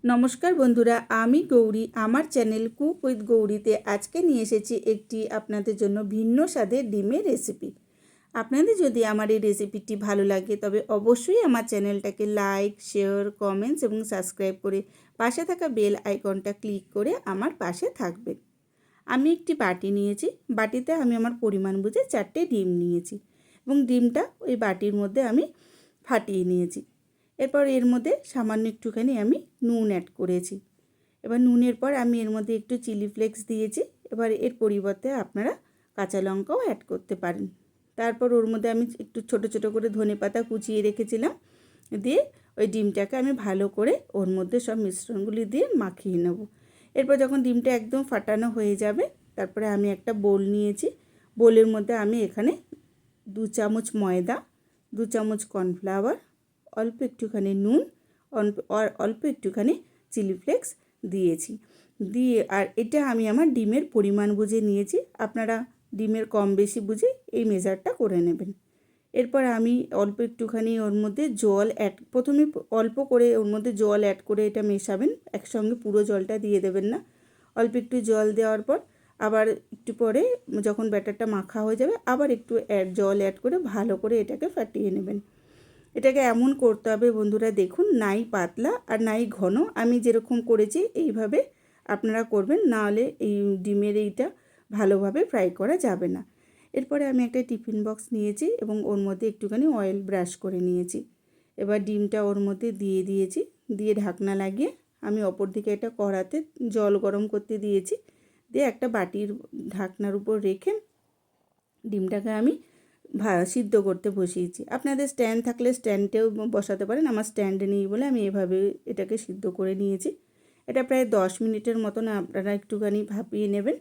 নমস্কার বন্ধুরা, আমি গৌরী। আমার চ্যানেল কুক উইথ গৌরীতে আজকে নিয়ে এসেছি একটি আপনাদের জন্য ভিন্ন স্বাদের ডিমের রেসিপি। আপনাদের যদি আমার এই রেসিপিটি ভালো লাগে তবে অবশ্যই আমার চ্যানেলটাকে লাইক, শেয়ার, কমেন্টস এবং সাবস্ক্রাইব করে পাশে থাকা বেল আইকনটা ক্লিক করে আমার পাশে থাকবেন। আমি একটি বাটি নিয়েছি। বাটিতে আমি আমার পরিমাণ বুঝে 4টে ডিম নিয়েছি এবং ডিমটা ওই বাটির মধ্যে আমি ফাটিয়ে নিয়েছি। এরপর এর মধ্যে সামান্য একটুখানি আমি নুন অ্যাড করেছি। এবার নুনের পর আমি এর মধ্যে একটু চিলি ফ্লেক্স দিয়েছি। এবার এর পরিবর্তে আপনারা কাঁচা লঙ্কাও অ্যাড করতে পারেন। তারপর ওর মধ্যে আমি একটু ছোট ছোট করে ধনেপাতা কুচিয়ে রেখেছিলাম, দিয়ে ওই ডিমটাকে আমি ভালো করে ওর মধ্যে সব মিশ্রণগুলি দিয়ে মাখিয়ে নেব। এরপর যখন ডিমটা একদম ফাটানো হয়ে যাবে, তারপরে আমি একটা বোল নিয়েছি। বোলের মধ্যে আমি এখানে 2 চামচ ময়দা, 2 চামচ কর্নফ্লাওয়ার, অল্প একটুখানি নুন, অল্প একটুখানি চিলি ফ্লেক্স দিয়েছি। দিয়ে আর এটা আমি আমার ডিমের পরিমাণ বুঝে নিয়েছি। আপনারা ডিমের কম বেশি বুঝে এই মেজারটা করে নেবেন। এরপর আমি অল্প একটুখানি ওর মধ্যে জল প্রথমে অল্প করে ওর মধ্যে জল অ্যাড করে এটা মেশাবেন। একসঙ্গে পুরো জলটা দিয়ে দেবেন না। অল্প একটু জল দেওয়ার পর আবার একটু পরে যখন ব্যাটারটা মাখা হয়ে যাবে আবার একটু জল অ্যাড করে ভালো করে এটাকে ফাটিয়ে নেবেন। এটাকে এমন করতে হবে বন্ধুরা, দেখুন, নাই পাতলা আর নাই ঘন। আমি যেরকম করেছি এইভাবে আপনারা করবেন, নাহলে এই ডিমের এইটা ভালোভাবে ফ্রাই করা যাবে না। এরপরে আমি একটা টিফিন বক্স নিয়েছি এবং ওর মধ্যে একটুখানি অয়েল ব্রাশ করে নিয়েছি। এবার ডিমটা ওর মধ্যে দিয়ে দিয়েছি, দিয়ে ঢাকনা লাগিয়ে আমি অপর দিকে একটা কড়াতে জল গরম করতে দিয়েছি। দিয়ে একটা বাটির ঢাকনার উপর রেখে ডিমটাকে আমি সিদ্ধ করতে বসিয়েছি। আপনাদের স্ট্যান্ড থাকলে স্ট্যান্ডেও বসাতে পারেন। আমার স্ট্যান্ড নেই বলে আমি এভাবে এটাকে সিদ্ধ করে নিয়েছি। এটা প্রায় 10 মিনিটের মতন আপনারা একটুখানি ভাপিয়ে নেবেন,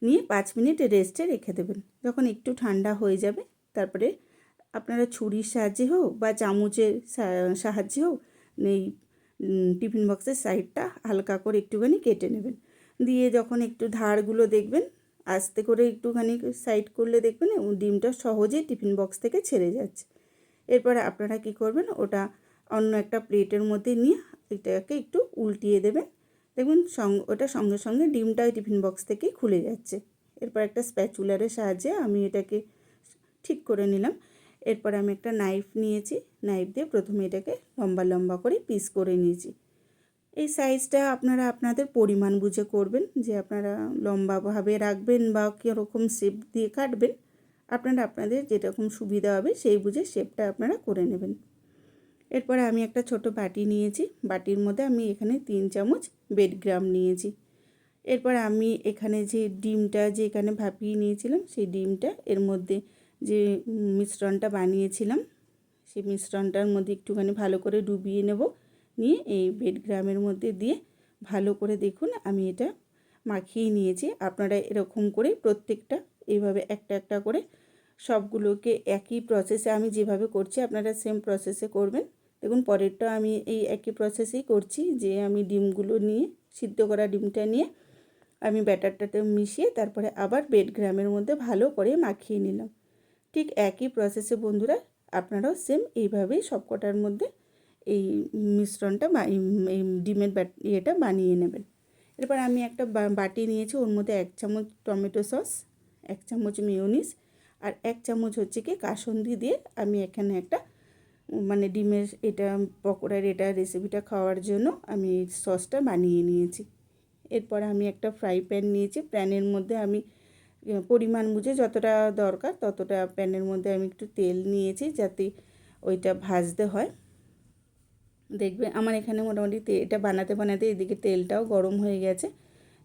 নিয়ে 5 মিনিট রেস্টে রেখে দেবেন। যখন একটু ঠান্ডা হয়ে যাবে তারপরে আপনারা ছুরির সাহায্যে হোক বা চামচের সাহায্যে হোক এই টিফিন বক্সের সাইডটা হালকা করে একটুখানি কেটে নেবেন। দিয়ে যখন একটু ধারগুলো দেখবেন, আস্তে করে একটুখানি সাইড করলে দেখবেন ডিমটা সহজেই টিফিন বক্স থেকে ছেড়ে যাচ্ছে। এরপরে আপনারা কি করবেন, ওটা অন্য একটা প্লেটের মধ্যে নিয়ে এটাকে একটু উল্টিয়ে দেবেন। দেখবেন ওটা সঙ্গে সঙ্গে ডিমটা টিফিন বক্স থেকেই খুলে যাচ্ছে। এরপর একটা স্প্যাচুলারের সাহায্যে আমি এটাকে ঠিক করে নিলাম। এরপর আমি একটা নাইফ নিয়েছি। নাইফ দিয়ে প্রথমে এটাকে লম্বা লম্বা করে পিস করে নিয়েছি। এই সাইজটা আপনারা আপনাদের পরিমাণ বুঝে করবেন, যে আপনারা লম্বাভাবে রাখবেন বা কীরকম শেপ দিয়ে কাটবেন। আপনারা আপনাদের যেরকম সুবিধা হবে সেই বুঝে শেপটা আপনারা করে নেবেন। এরপরে আমি একটা ছোট বাটি নিয়েছি। বাটির মধ্যে আমি এখানে 3 চামচ বেডগ্রাম নিয়েছি। এরপর আমি এখানে যে ডিমটা এখানে ভাপিয়ে নিয়েছিলাম সেই ডিমটা এর মধ্যে যে মিশ্রণটা বানিয়েছিলাম সেই মিশ্রণটার মধ্যে একটুখানি ভালো করে ডুবিয়ে নেব। নিয়ে এই বেডগ্রামের মধ্যে দিয়ে ভালো করে দেখুন আমি এটা মাখিয়ে নিয়েছি। আপনারা এরকম করে প্রত্যেকটা এইভাবে একটা একটা করে সবগুলোকে একই প্রসেসে আমি যেভাবে করছি আপনারা সেম প্রসেসে করবেন। দেখুন পরেরটা আমি এই একই প্রসেসেই করছি, যে আমি ডিমগুলো নিয়ে সিদ্ধ করা ডিমটা নিয়ে আমি ব্যাটারটাতে মিশিয়ে তারপরে আবার বেডগ্রামের মধ্যে ভালো করে মাখিয়ে নিলাম। ঠিক একই প্রসেসে বন্ধুরা আপনারাও সেম এইভাবেই সবকটার মধ্যে এই মিশ্রণটা এই ডিমের ইয়েটা বানিয়ে নেবেন। এরপর আমি একটা বাটি নিয়েছি, ওর মধ্যে 1 চামচ টমেটো সস, 1 চামচ মেয়োনিজ আর 1 চামচ হচ্ছে কি কাসুন্দি দিয়ে আমি এখানে একটা মানে ডিমের এটা পকোড়ার এটা রেসিপিটা খাওয়ার জন্য আমি সসটা বানিয়ে নিয়েছি। এরপর আমি একটা ফ্রাই প্যান নিয়েছি। প্যানের মধ্যে আমি পরিমাণ বুঝে যতটা দরকার ততটা প্যানের মধ্যে আমি একটু তেল নিয়েছি, যাতে ওইটা ভাজতে হয়। দেখবে আমার এখানে মোটামুটি এটা বানাতে বানাতে এদিকে তেলটাও গরম হয়ে গেছে।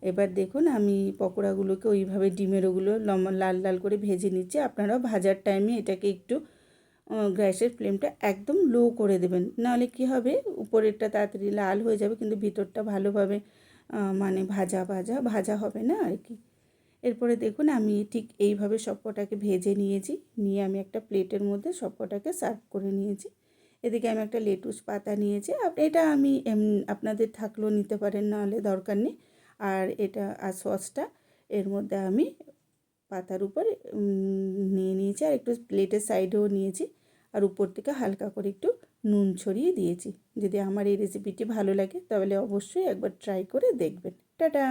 এবার দেখুন আমি পকোড়াগুলোকে ওইভাবে ডিমের ওগুলো লাল লাল করে ভেজে নিচ্ছি। আপনারাও ভাজার টাইমে এটাকে একটু গ্যাসের ফ্লেমটা একদম লো করে দেবেন, নাহলে কী হবে উপরেরটা তাড়াতাড়ি লাল হয়ে যাবে কিন্তু ভিতরটা ভালোভাবে মানে ভাজা হবে না আর কি। এরপরে দেখুন আমি ঠিক এইভাবে সবকটাকে ভেজে নিয়েছি। নিয়ে আমি একটা প্লেটের মধ্যে সবকটাকে সার্ভ করে নিয়েছি। এদিকে আমি একটা লেটুস পাতা নিয়েছি। এটা আমি আপনাদের থাকলেও নিতে পারেন, নাহলে দরকার নেই। আর এটা আর সসটা এর মধ্যে আমি পাতার উপর নিয়ে নিয়েছি, আর একটু প্লেটের সাইডেও নিয়েছি। আর উপর থেকে হালকা করে একটু নুন ছড়িয়ে দিয়েছি। যদি আমার এই রেসিপিটি ভালো লাগে তাহলে অবশ্যই একবার ট্রাই করে দেখবেন। টাটা।